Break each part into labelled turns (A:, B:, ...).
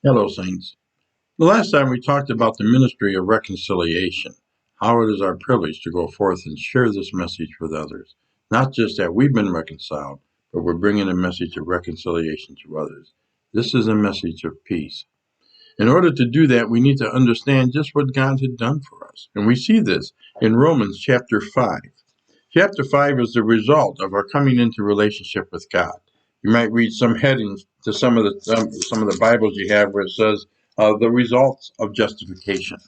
A: Hello, Saints. The last time we talked about the ministry of reconciliation, how it is our privilege to go forth and share this message with others. Not just that we've been reconciled, but we're bringing a message of reconciliation to others. This is a message of peace. In order to do that, we need to understand just what God had done for us. And we see this in Romans chapter 5. Chapter 5 is the result of our coming into relationship with God. You might read some headings to some of the Bibles you have where it says the results of justification.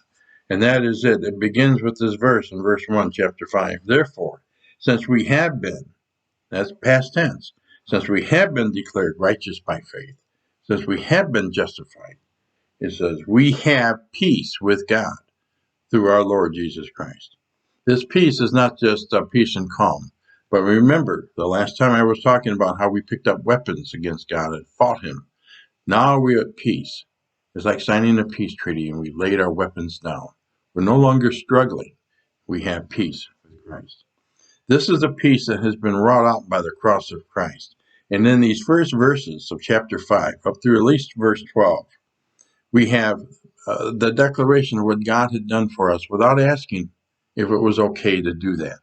A: And that is it. It begins with this verse in verse 1, chapter 5. Therefore, since we have been, that's past tense, since we have been declared righteous by faith, since we have been justified, it says, we have peace with God through our Lord Jesus Christ. This peace is not just peace and calm, but remember the last time I was talking about how we picked up weapons against God and fought him. Now we're at peace. It's like signing a peace treaty and we laid our weapons down. We're no longer struggling. We have peace with Christ. This is a peace that has been wrought out by the cross of Christ. And in these first verses of chapter 5, up through at least verse 12, we have the declaration of what God had done for us without asking if it was okay to do that.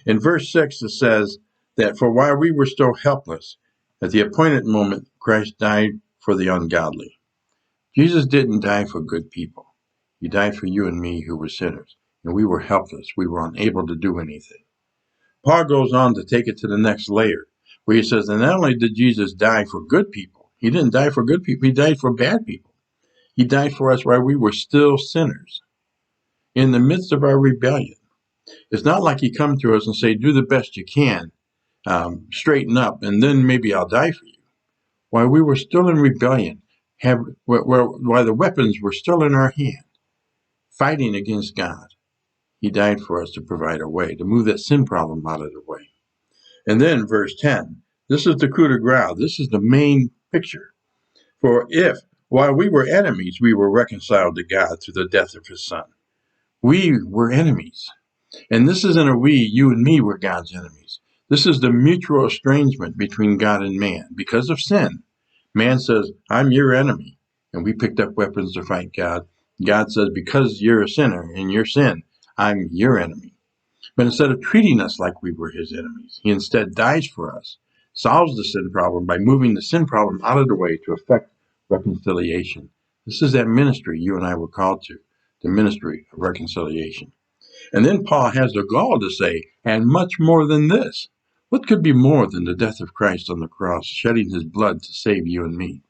A: In verse 6, it says that for while we were still helpless, at the appointed moment, Christ died for the ungodly. Jesus didn't die for good people. He died for you and me who were sinners, and we were helpless. We were unable to do anything. Paul goes on to take it to the next layer, where he says that not only did Jesus die for good people, he didn't die for good people, he died for bad people. He died for us while we were still sinners, in the midst of our rebellion. It's not like he come to us and say, do the best you can, straighten up, and then maybe I'll die for you. While we were still in rebellion, while the weapons were still in our hand, fighting against God, he died for us to provide a way, to move that sin problem out of the way. And then verse 10, this is the coup de grace. This is the main picture. For if, while we were enemies, we were reconciled to God through the death of his son. We were enemies. And this isn't a we, you and me were God's enemies. This is the mutual estrangement between God and man. Because of sin, man says, I'm your enemy. And we picked up weapons to fight God. God says, because you're a sinner and you're sin, I'm your enemy. But instead of treating us like we were his enemies, he instead dies for us, solves the sin problem by moving the sin problem out of the way to effect reconciliation. This is that ministry you and I were called to, the ministry of reconciliation. And then Paul has the gall to say, and much more than this. What could be more than the death of Christ on the cross, shedding his blood to save you and me?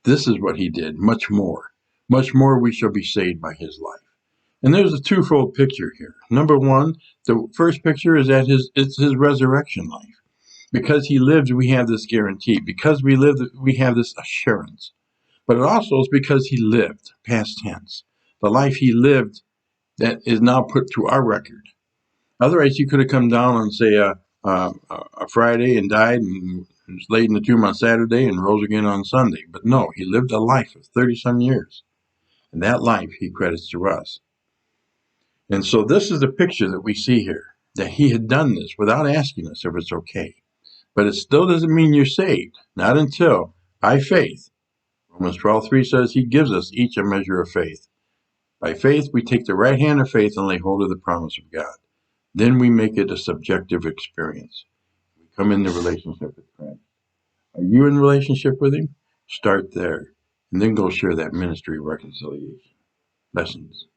A: This is what he did, much more. Much more we shall be saved by his life. And there's a twofold picture here. Number one, the first picture is that it's his resurrection life. Because he lived, we have this guarantee. Because we lived, we have this assurance. But it also is because he lived, past tense. The life he lived that is now put to our record. Otherwise, he could have come down on, say, a Friday and died and was laid in the tomb on Saturday and rose again on Sunday. But no, he lived a life of 30-some years. And that life he credits to us. And so this is the picture that we see here, that he had done this without asking us if it's okay. But it still doesn't mean you're saved, not until, by faith. Romans 12:3 says he gives us each a measure of faith. By faith, we take the right hand of faith and lay hold of the promise of God. Then we make it a subjective experience. We come into relationship with Christ. Are you in relationship with him? Start there, and then go share that ministry of reconciliation. Blessings.